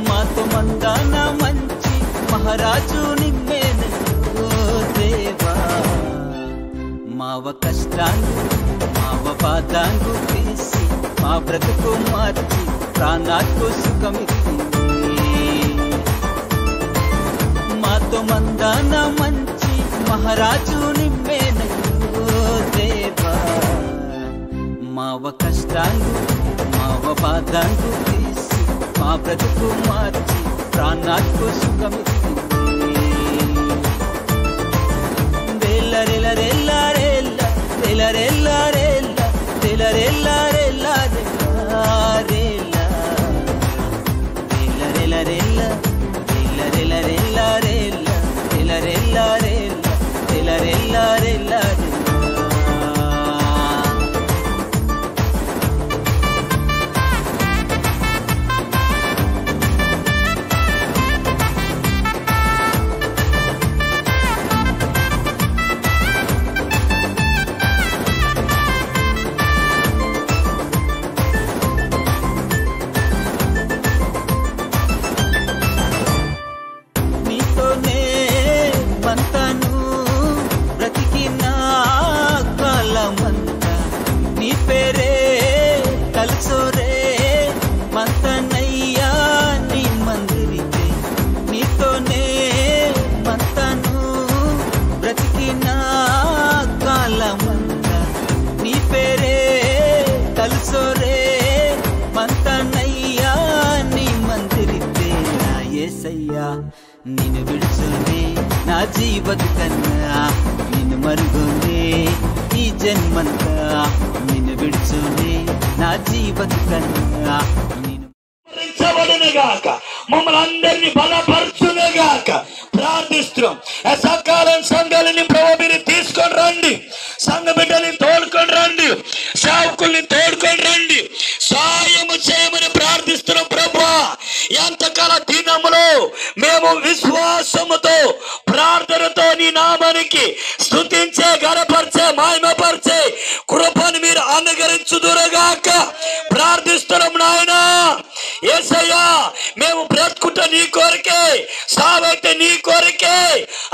మాతో మందాన మంచి మహారాజు నిమ్మేనయ్యో దేవా. మావ కష్టాన్ని మావ బాధాన్ని తీసి మా బ్రతుకు మార్చి ప్రాణాలకు సుఖమిస్తుంది. మాతో మందాన మంచి మహారాజు నిమ్మేనయ్యో దేవా. మావ కష్టాన్ని మావ బాధాన్ని తీసి మా బ్రతుకు మార్చి ప్రాణాలకు సుఖమిస్తుంది. నిన్ను విడుచునే నా జీవతుకన్నా నిన్ను మరుగునే ఈ జన్మంతా. నిన్ను విడుచునే నా జీవతుకన్నా గాక మమ్మల్ని అందరినీ బలపరచునుగాక ప్రార్థిస్తున్నాం. సకాలం సంఘాలని ప్రభు మీరు తీసుకొని రండి, సంఘ బిడ్డని తోడుకొని రండి, సేవకుల్ని తోడుకొని రండి, సాయము చేయమని ప్రార్థిస్తున్నాం. ప్రభు ఎంతకాల దినములో మేము విశ్వాసముతో ప్రార్థనతో నీ నామానికి స్తుతించే గణపరిచే మహిమపరిచే కృపను మీరు అనుగ్రహించుదురుగాక ప్రార్థిస్తున్నాం. నాయనా యేసయ్యా మేము బ్రతుకుట నీ కొరకే, సావైతే నీ కొరకే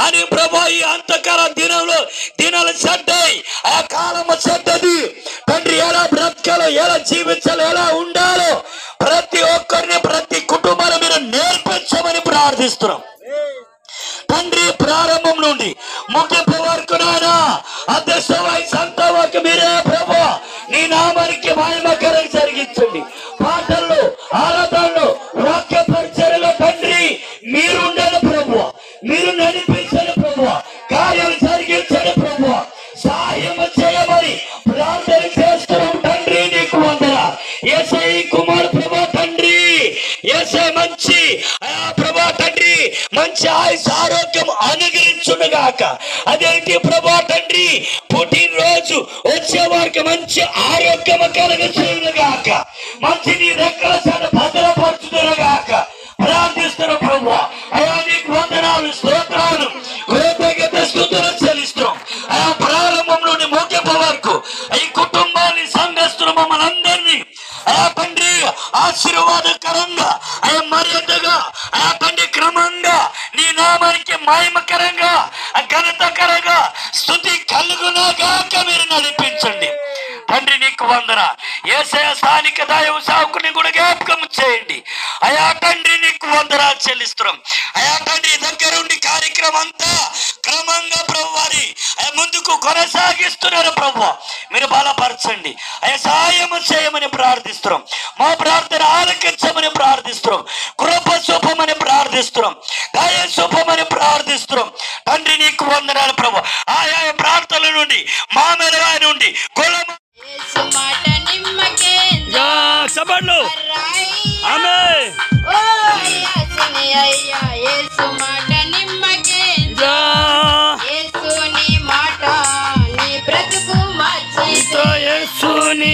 అని ప్రభు ఈ అంతకాల దినంలో దినాలు చెడ్డాయి, ఆ కాలము చెడ్డది తండ్రి. ఎలా బ్రతకాలో, ఎలా జీవించాలో, ఎలా ఉండాలో ప్రతి ఒక్కరిని ప్రతి కుటుంబాన్ని మీరు నేర్పించమని ప్రార్థిస్తున్నాం తండ్రి. ప్రారంభం నుండి ముగింపు వరకు నాయనా అధ్యక్ష వయసు అంతా వరకు మీరే ప్రభు నీ నామానికి మహిమకరం జరిగించండి. పాటల్లో, ఆరాధనలో, వాక్య పరిచర్యలో తండ్రి మీరు ఉండాలి ప్రభు, మీరు నడిపించండి ప్రభు, కార్యాలు జరిగించండి ప్రభు, సహాయం చేయమని ప్రార్థన చేస్తున్నాం తండ్రి. నీకు వందనాలు యేసయ్య కుమార్ ప్రభు తండ్రి. యేసయ్య మంచి ప్రభు తండ్రి మంచి ఆయుష్ ఆరోగ్యం అనుగ్రహించునుగాక. అదేంటి ప్రభు తండ్రి పుట్టినరోజు వచ్చే వారికి మంచి ఆరోగ్యం కలుగుచునుగాక, మంచి నీ రెక్కల చాటు భద్రపరచునుగాక ప్రార్థిస్తున్నాం ప్రభు. అయా నీకు వందనాలు, స్తోత్రాలు, కృతజ్ఞత స్తుతులు చెల్లిస్తున్నాం. ఆయా ప్రారంభం నుండి ముగింపు వరకు ఈ కుటుంబాన్ని సంఘస్థులు మమ్మల్ని అందరినీ ఆయా తండ్రి ఆశీర్వాదకరంగా, ఆయా మర్యాదగా, ఆయా తండ్రి క్రమంగా నీ నామానికి మహిమకరంగా, ఘనతకరంగా స్తుతి కలుగునగాక మీరు నడిపించండి తండ్రి. నీకు వందన యేసయ్య స్థానిక దైవ సేవకుని కూడా జ్ఞాపకం చేయండి. అయా తండ్రి నీకు వందనాలు చెల్లిస్తున్నాం. అయా తండ్రి దగ్గరుండి కార్యక్రమం అంతా క్రమంగా ప్రభు వారి ముందుకు కొనసాగిస్తున్నారు ప్రభు, మీరు బలపరచండి. అయ్యా సహాయము చేయమని ప్రార్థిస్తున్నాం. మా ప్రార్థన ఆలకించమని ప్రార్థిస్తున్నాం. కృప చూపమని ప్రార్థిస్తున్నాం. దయ చూపమని ప్రార్థిస్తున్నాం తండ్రి. నీకు వందనాలు ప్రభు. ఆయా ప్రార్థనల నుండి మా మీద నుండి కులము సభలు యేసుని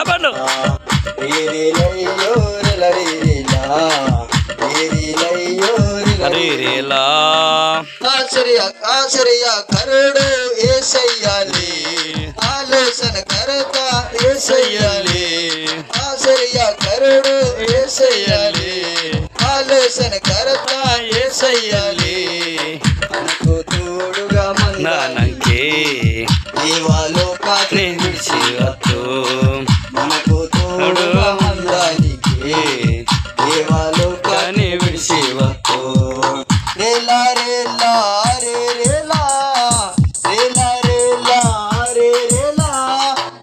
చెప్పండు. ఆశ్చర్య కరుడు యేసయ్యాలే, ఆలోచన కర్త యేసయ్యాలే, ఆశ్చర్య కరుడు యేసయ్యాలే, ఆలోచన కర్త యేసయ్యాలే, మనకు తోడుగా నానంకే దేవాలోకాన్ని విడిచివత్తు, మనకు తోడుగా మందానికి దేవాలోకాన్ని విడిచివత్తు. రేలా రేలా రే రేలా రేలా రేలా రే రేలా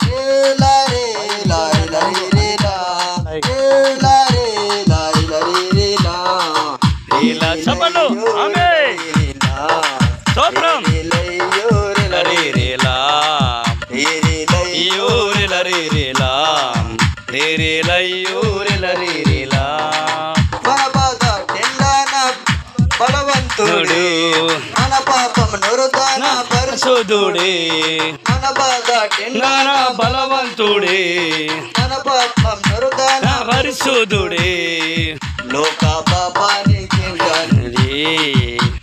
రేలా రేలా రే రేలా రేలా రేలా రే రేలా ఇలా చెప్పండు. ఆమేన్. స్తోత్రం. రే రేలా యోరెలా రే రేలా రే రేలా యోరెలా రే రేలా. బలవంతుడే మన పాపం నురుదాన పరిశుద్ధుడే, మన బాధ నానా బలవంతుడే, మన పాపం నురుదాన పరిశుద్ధుడే, లోక పాపానికి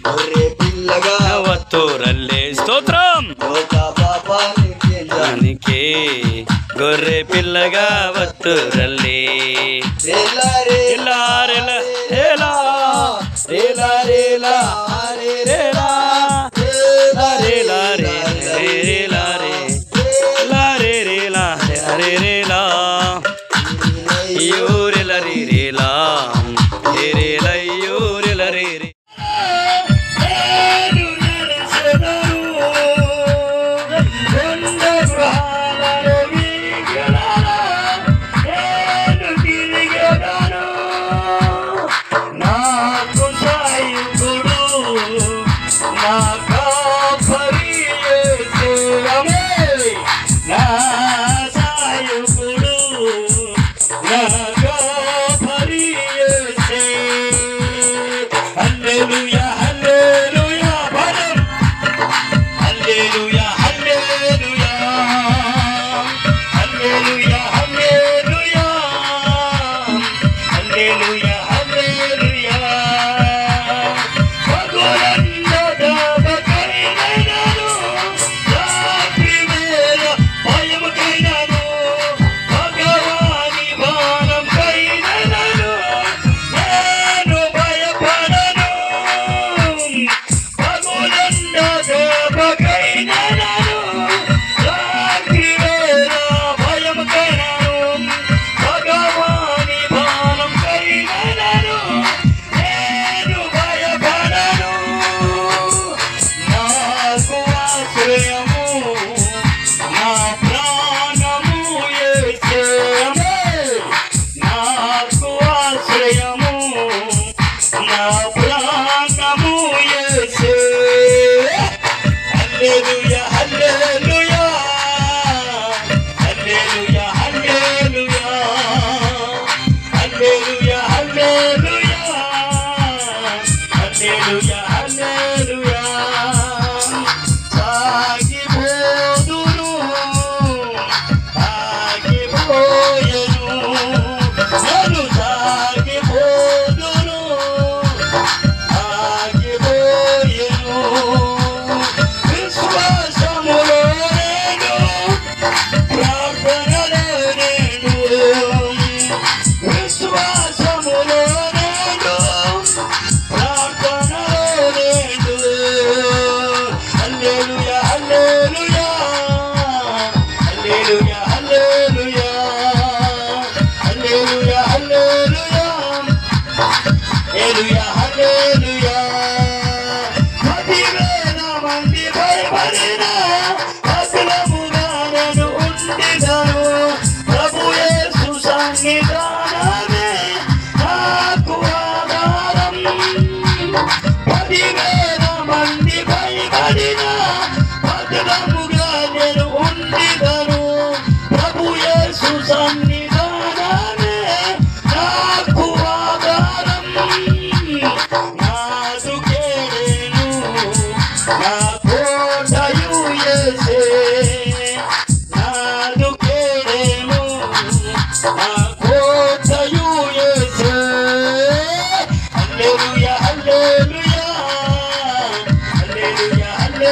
గొర్రె పిల్లగా వత్తురల్లే. స్తోత్రం. లోక పాపానికి దానికి గొర్రె పిల్లగా వత్తురల్లే. రేలా రేలా రేలా రేలా రేలా రేలా రే రేలా రేలా రేలా రే రేలా రే రేలా రే రేలా యోరెలా రే రేలా రే రేలా యోరెలా రే రే.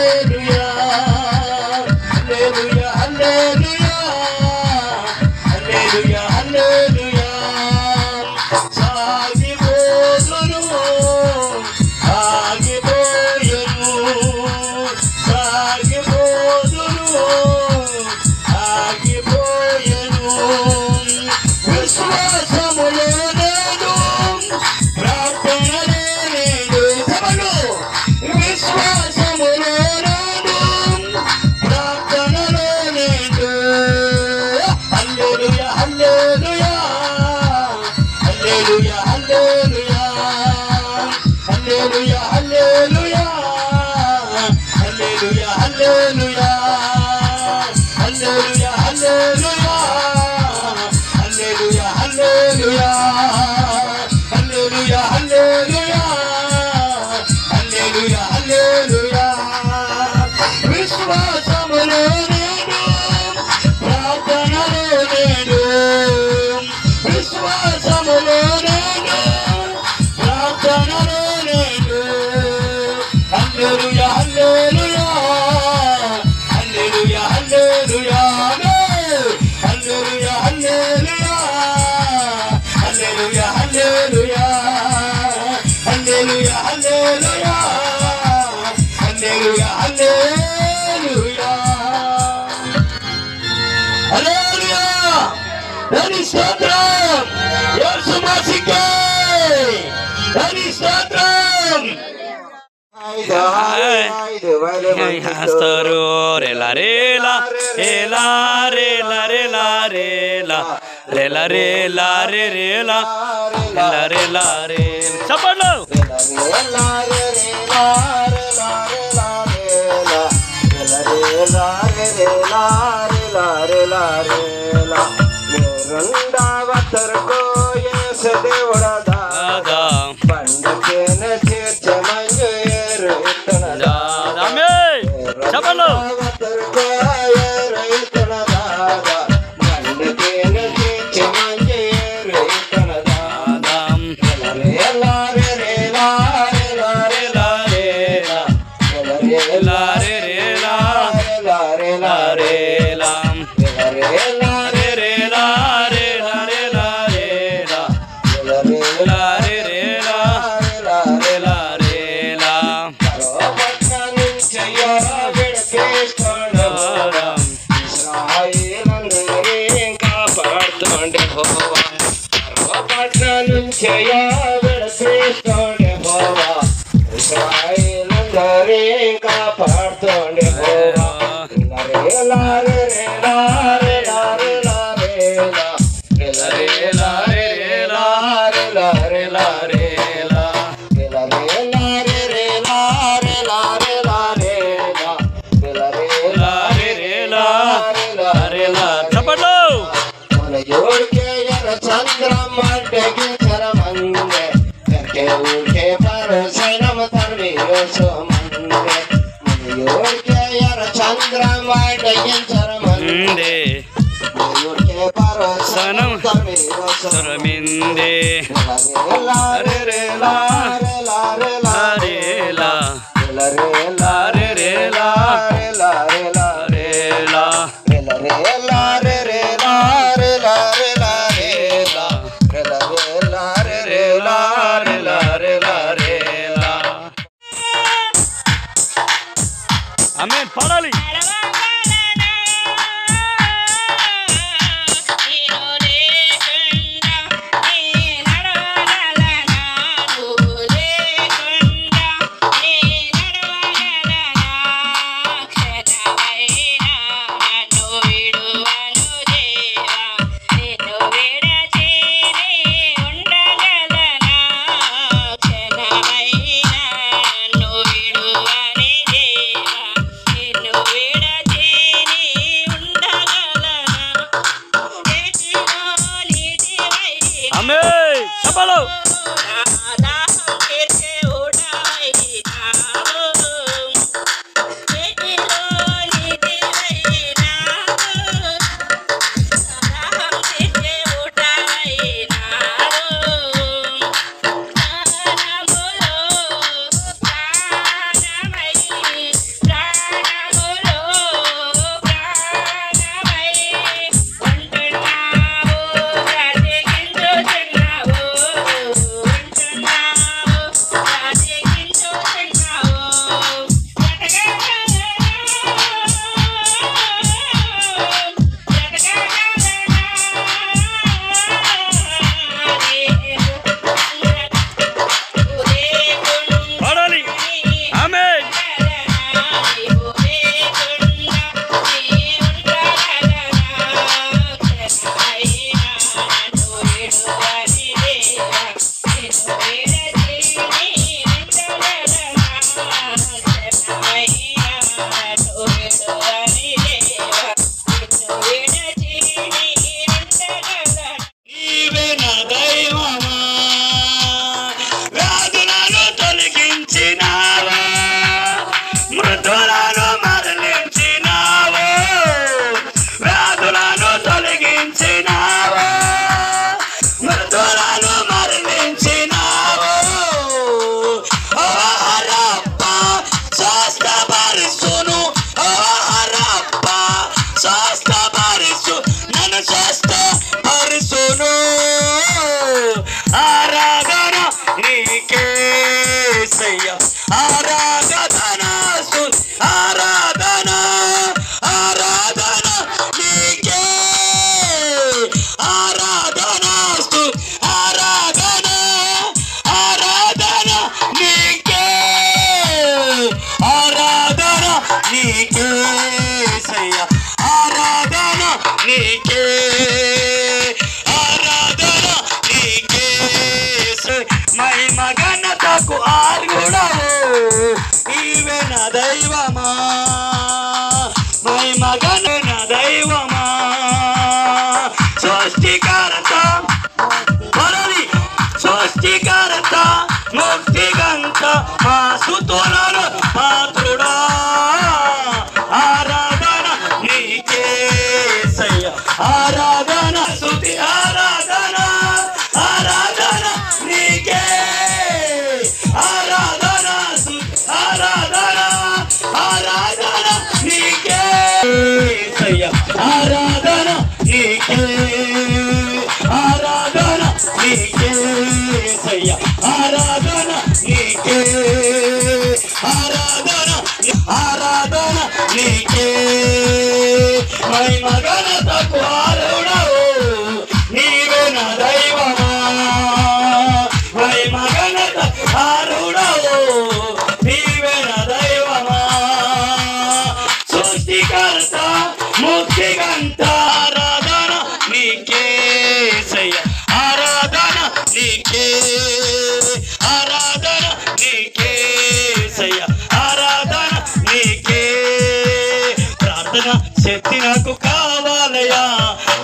హల్లెలూయా హల్లెలూయా హల్లెలూయా హల్లెలూయా హల్లెలూయా సాగిపోదును ఆగిపోయెను సాగిపోదును ఆగిపోయెను విశ్వాసములో నేను ప్రార్థనలే నేను విశ్వాసములో నేను ప్రార్థనలే నేను హల్లెలూయా హల్లెలూయా హల్లెలూయా హల్లెలూయా హల్లెలూయా హల్లెలూయా హల్లెలూయా హల్లెలూయా హల్లెలూయా హల్లెలూయా హల్లెలూయా హల్లెలూయా హల్లెలూయా హల్లెలూయా హల్లెలూయా హల్లెలూయా విశ్వాసములో నేను ప్రార్థనలో నేను విశ్వాసములో నేను ప్రార్థనలో నేను హల్లెలూయా హల్లెలూయా హల్లెలూయా హల్లెలూయా హల్లెలూయా హల్లెలూయా హల్లెలూయా హల్లెలూయా హల్లెలూయా హల్లెలూయా హల్లెలూయా హల్లెలూయా హల్లెలూయా దని స్తోత్రం యేసు మసీకే దని స్తోత్రం హస్తరు రేలా రేలా రేలా రేలా రేలా రేలా రేలా రేలా రే రేలా రేలా రేలా రే చెప్పండి చెప్పండి ఆమేన్ పాడాలి విడువని దేవా నిన్ను విడచి నీకే యేసయ్యా ఆరాధన నీకే ఆరాధన నీకే మహిమ ఘనతకు అర్హుడవు నీవే నా దైవమా మహిమ ఘన దైవమా సృష్టికర్త పరది సృష్టికర్త ముక్తిగంత మా సుతులను పాత్రుడా ఆరాధన నీకే యేసయ్యా ఆరాధన స్తుతి ఆరాధన ఆరాధన నీకే ఆరాధన స్తుతి ఆరాధన ఆరాధన నీకే యేసయ్యా ఆరాధన నీకే ఆరాధన నీకే యేసయ్యా ఆరాధన నీకే ఆరాధన ఆరాధన నీకే మహిమ ఘనతకు అర్హుడవు నీవే నా దైవమా మహిమ ఘనతకు అర్హుడవు నీవే నా దైవమా సృష్టికర్త ముక్తిగంత ఆరాధన నీకే యేసయ్యా ఆరాధన నీకే ఆరాధన నీకే యేసయ్యా ఆరాధన నీకే ప్రార్థన శక్తి నాకు కావాలయా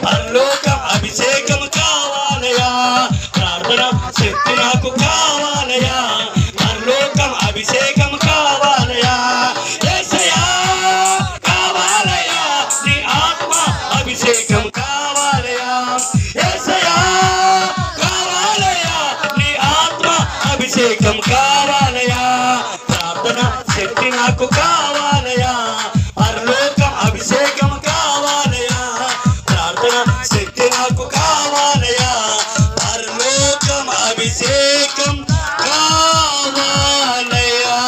పరలోక అభిషేకం కావాలయా ప్రార్థన శక్తి నాకు కావాలయా పరలోకం అభిషేకం కావాలయా యేసయ్యా కావాలయా నీ ఆత్మ అభిషేకం కావాలయా యేసయ్యా కావాలయా నీ ఆత్మ అభిషేకం కావాలయా ప్రార్థన శక్తి నాకు కావాలయా పరలోకం అభిషేకం కావాలయా ప్రార్థన శక్తి నాకు కావాలయా పరలోకం అభిషేకం కావాలయా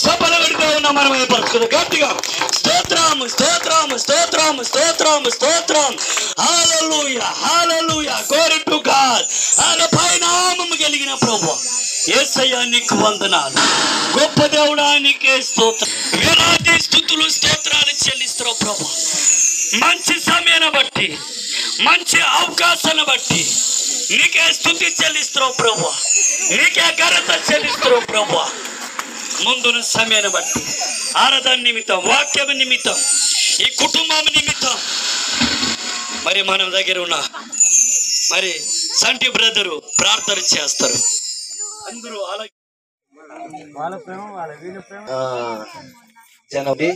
సఫలపడితే ఉన్న మనం ఏర్పరచుకుని గట్టిగా స్తోత్రం స్తోత్రం స్తోత్రం స్తోత్రం స్తోత్రం హల్లెలూయా హల్లెలూయా గ్లోరీ టు గాడ్ ఆయన పైనామము కలిగిన ప్రభువా యేసయ్యా నీకు వందనాలు గొప్ప దేవుడా నీకే స్తోత్రం వేలాది స్తుతులు స్తోత్రాలు చెల్లిస్తున్నావు ప్రభువా మంచి సమయాన్ని బట్టి మంచి అవకాశాన్ని బట్టి నీకే స్తుతి చెల్లిస్తున్నావు ప్రభువా నీకే ఘనత చెల్లిస్తున్నావు ప్రభువా ముందున్న సమయాన్ని బట్టి ఆరాధన నిమిత్తం వాక్యం నిమిత్తం ఈ కుటుంబం నిమిత్తం మరి మన దగ్గర ఉన్న మరి సంటి బ్రదరు ప్రార్థన చేస్తారు అందరూ జనవరి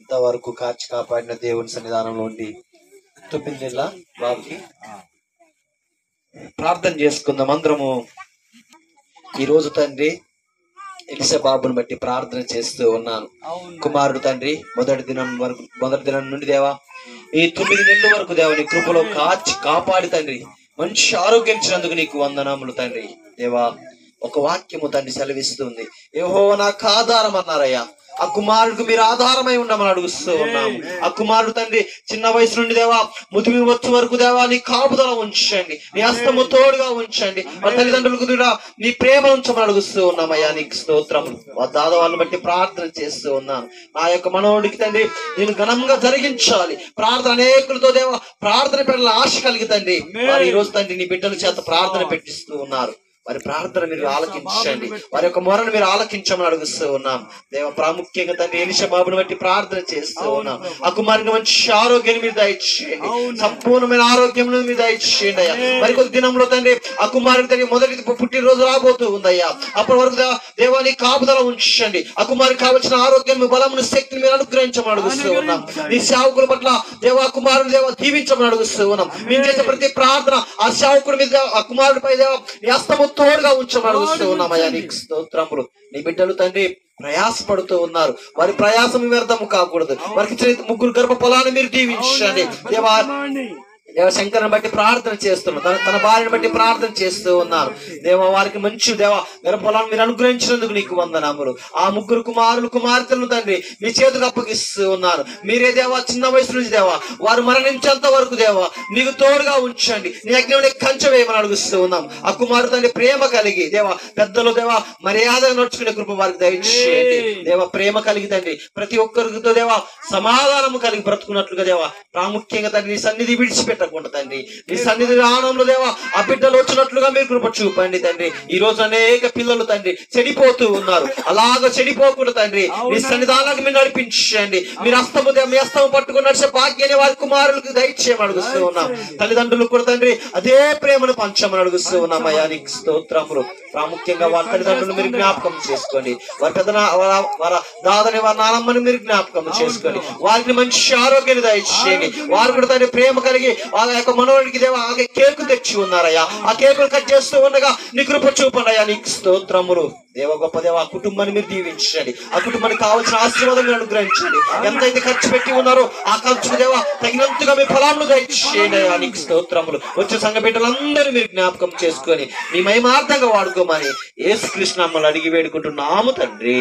ఇంతవరకు కాచి కాపాడిన దేవుని సన్నిధానంలో ఉండి 9 నెలల బాబుకి ప్రార్థన చేసుకుందాం అందరము. ఈ రోజు తండ్రి ఎలిసా బాబుని బట్టి ప్రార్థన చేస్తూ ఉన్నాను. కుమారుడు తండ్రి మొదటి దినం నుండి దేవా ఈ 9 నెలల వరకు దేవా నీ కృపలో కాచి కాపాడి తండ్రి మంచి ఆరోగ్యం ఇచ్చినందుకు నీకు వందనములు తండ్రి. దేవా ఒక వాక్యము తండ్రి సెలవిస్తుంది, యెహోవా నాకు ఆధారం అన్నారయ్యా. ఆ కుమారుడికి మీరు ఆధారమై ఉండమని అడుగుతూ ఉన్నాము. ఆ కుమారుడు తండ్రి చిన్న వయసు నుండి దేవా ముదిమి వచ్చే వరకు దేవా నీ కాపుదల ఉంచండి, నీ హస్తము తోడుగా ఉంచండి. మా తల్లిదండ్రులకు కూడా నీ ప్రేమ ఉంచమని అడుగుతూ ఉన్నామయ్యా. నీకు స్తోత్రములు. మా దాదావాళ్ళని బట్టి ప్రార్థన చేస్తూ ఉన్నాను. నా యొక్క మనోడికి తండ్రి నేను ఘనంగా జరిగించాలి. ప్రార్థన అనేకులతో దేవా ప్రార్థన పెట్టాలని ఆశ కలిగి తండ్రి వారు ఈ రోజు తండ్రి నీ బిడ్డల చేత ప్రార్థన పెట్టిస్తూ ఉన్నారు. వారి ప్రార్థన మీరు ఆలకించండి, వారి యొక్క మొరను మీరు ఆలకించమని అడుగుతూ ఉన్నాం. దేవ ప్రాముఖ్యంగా తండ్రి ఎలీషా బాబుని బట్టి ప్రార్థన చేస్తూ ఉన్నాం. ఆ కుమారుని మంచి ఆరోగ్యాన్ని మీరు దయచేయండి, సంపూర్ణమైన ఆరోగ్యం మీరు దయచేయండి అయ్యా. మరి కొద్ది దినంలో తండ్రి ఆ కుమారుని తండ్రి మొదటి పుట్టినరోజు రాబోతూ ఉందయ్యా. అప్పటి వరకు దేవాన్ని కాపుదల ఉంచండి. ఆ కుమారునికి కావలసిన ఆరోగ్యం బలమును శక్తిని మీరు అనుగ్రహించమని అడుగుతూ ఉన్నాం. నీ సేవకుల పట్ల దేవా కుమారుని దేవ దీవించమని అడుగుతూ ఉన్నాం. మేము చేసే ప్రతి ప్రార్థన ఆ సేవకుడి మీద ఆ కుమారుడిపై దేవ నీ హస్తము తోడుగా ఉంచమని అడుగుతూ ఉన్నామయ్యా. నీకు స్తోత్రములు. నీ బిడ్డలు తండ్రి ప్రయాసపడుతూ ఉన్నారు, వారి ప్రయాసం వ్యర్థము కాకూడదు. వారికి 3 గర్భ ఫలాన్ని మీరు దీవించండి దేవా. దేవ శంకర్ని బట్టి ప్రార్థన చేస్తున్నాను, తన భార్యను బట్టి ప్రార్థన చేస్తూ ఉన్నాను. దేవ వారికి మంచి దేవ గర్భఫలాన్ని మీరు అనుగ్రహించినందుకు నీకు వందనములు. ఆ ముగ్గురు కుమారులు కుమార్తెలను తండ్రి మీ చేతులకు అప్పగిస్తూ ఉన్నాను. మీరే దేవా చిన్న వయసు నుంచి దేవా వారు మరణించేంత వరకు దేవా మీకు తోడుగా ఉంచండి, నీ యజ్ఞంలో కంచె వేయమని అడుగుస్తూ ఉన్నాం. ఆ కుమారు తండ్రి ప్రేమ కలిగి దేవా పెద్దలు దేవా మర్యాదగా నడుచుకునే కృప వారికి దయచేయండి. దేవ ప్రేమ కలిగి తండ్రి ప్రతి ఒక్కరితో దేవా సమాధానము కలిగి బ్రతుకున్నట్లుగా దేవా ప్రాముఖ్యంగా తండ్రి నీ సన్నిధి విడిచిపెట్టకుండా తండ్రి నీ సన్నిధి రావడంలో దేవా ఆ బిడ్డలు వచ్చినట్లుగా మీరు కృప చూపండి తండ్రి. ఈ రోజు అనేక పిల్లలు తండ్రి చెడిపోతూ ఉన్నారు, అలాగ చెడిపోకుండా తండ్రి నీ సన్నిధానాలకు మీరు నడిపించండి. మీరు మీ హస్తము పట్టుకుని నడిచే భాగ్యాన్ని వారి కుమారులకు దయచేయమని అడుగుతూ ఉన్నాం. తల్లిదండ్రులకు కూడా తండ్రి అదే ప్రేమను పంచమని అడుగుతూ ఉన్నాం. అయ్యా నీకు స్తోత్రములు. ప్రాముఖ్యంగా వారి తల్లిదండ్రులు మీరు జ్ఞాపకం చేసుకోండి, వారి పెద్ద వారి దాదని వారి నానమ్మని మీరు జ్ఞాపకం చేసుకోండి, వారికి మంచి ఆరోగ్యాన్ని దయచేయండి. వారు కూడా తండ్రి ప్రేమ కలిగి ఆ యొక్క మనోడికి దేవా ఆ కేకు తెచ్చి ఉన్నారయ్యా, ఆ కేకులు కట్ చేస్తూ ఉండగా నీ కృప చూపండి అయ్యా నీకు స్తోత్రములు. దేవ గొప్ప దేవ ఆ కుటుంబాన్ని మీరు దీవించండి, ఆ కుటుంబానికి కావాల్సిన ఆశీర్వాదం మీరు అనుగ్రహించండి. ఎంతైతే ఖర్చు పెట్టి ఉన్నారో ఆ ఖర్చుకు దేవ తగినంతగా మీ ఫలాలను దయచేయండి అయ్యా నీకు స్తోత్రములు. వచ్చే సంఘ బిడ్డలందరూ మీరు జ్ఞాపకం చేసుకొని మీ మహిమార్థంగా వాడుకోమని యేసుక్రీస్తు నామములో అడిగి వేడుకుంటున్నాము తండ్రి.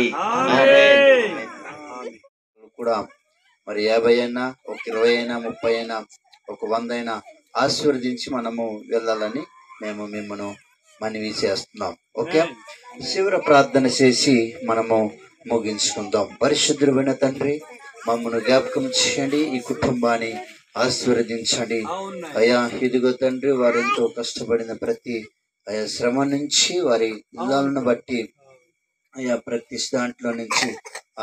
కూడా మరి 50 అయినా, ఒక 20 అయినా, 30 అయినా, ఒక 100 అయినా ఆశీర్వదించి మనము వెళ్ళాలని మేము మిమ్మల్ని మనవి చేస్తున్నాం. ఓకే, శివర ప్రార్థన చేసి మనము ముగించుకుందాం. పరిశుద్ధుడైన తండ్రి మమ్మల్ని జ్ఞాపకం చేయండి, ఈ కుటుంబాన్ని ఆశీర్వదించండి అయ్యా. ఇదిగో తండ్రి వారు ఎంతో కష్టపడిన ప్రతి అయ్యా శ్రమ నుంచి వారి ఇళ్ళను బట్టి అయ్యా ప్రతి దాంట్లో నుంచి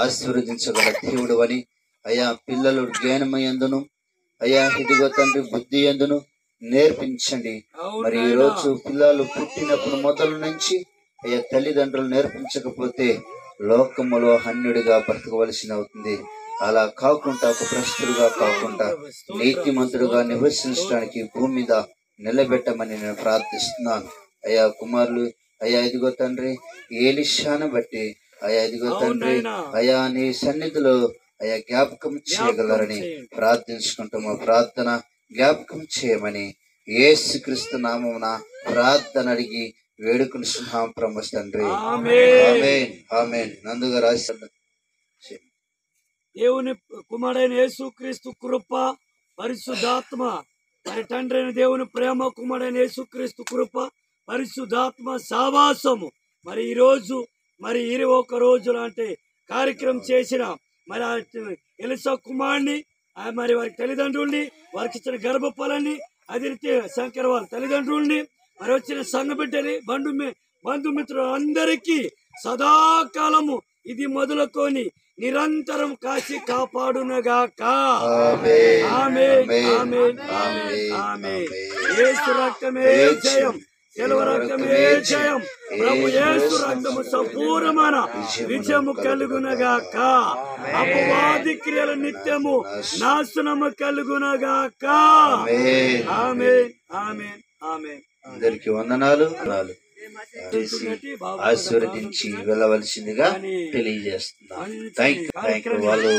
ఆశీర్వదించగల దేవుడు అని అయ్యా. పిల్లలు జ్ఞానమయందును అయ్యా ఇదిగో తండ్రి బుద్ధి ఎందును నేర్పించండి. మరి ఈ రోజు పిల్లలు పుట్టినప్పుడు మొదలు నుంచి అయ్యా తల్లిదండ్రులు నేర్పించకపోతే లోకములో అన్యుడిగా బ్రతకవలసి అవుతుంది. అలా కాకుండా ఒక భ్రష్టుడుగా కాకుండా నీతిమంతుడుగా నివసించడానికి భూమి మీద నిలబెట్టమని నేను ప్రార్థిస్తున్నాను అయ్యా. కుమారులు అయ్యా ఇదిగో తండ్రి ఏలిషాను బట్టి అయ్యా ఇదిగో తండ్రి అయ్యా నీ సన్నిధిలో అయ్యా జ్ఞాపకం చేయగలరని ప్రార్థించుకుంటూ మా ప్రార్థన జ్ఞాపకం చేయమని యేసుక్రీస్తు నామమున ప్రార్థన అడిగి వేడుకుంటున్నాం ప్రభు తండ్రి. ఆమేన్ ఆమేన్. నందుగా రాశారు దేవుని కుమారుడైన యేసుక్రీస్తు కృప, పరిశుద్ధాత్మ మరి తండ్రి అయిన దేవుని ప్రేమ, కుమారుడైన యేసుక్రీస్తు కృప, పరిశుద్ధాత్మ సావాసము మరి ఈ రోజు మరి 21 రోజులు అంటే కార్యక్రమం చేసిన మరి ఎలిసా కుమార్ని మరి వారి తల్లిదండ్రుల్ని, వారికి ఇచ్చిన గర్భఫలాన్ని, అదే రీతి శంకర్ వారి తల్లిదండ్రుల్ని, మరి వచ్చిన సంఘ బిడ్డని, బంధుమిత్రులు అందరికీ సదాకాలము ఇది మొదలుకొని నిరంతరం కాచి కాపాడునగాక. ఆమేన్ ఆమేన్ ఆమేన్ ఆమేన్. యేసు రక్తమే జయం, శిలువ రక్తమే జయం. ప్రభు యేసు రక్తము సంపూర్ణమైన విజయము కలుగునగాక. అపవాది క్రియలు నిత్యము నాశనము కలుగునగాక. ఆమేన్ ఆమేన్ ఆమేన్. అందరికి వందనాలు ఆశీర్వదించి వెళ్ళవలసిందిగా తెలియజేస్తున్నాను. Thank you. వాళ్ళు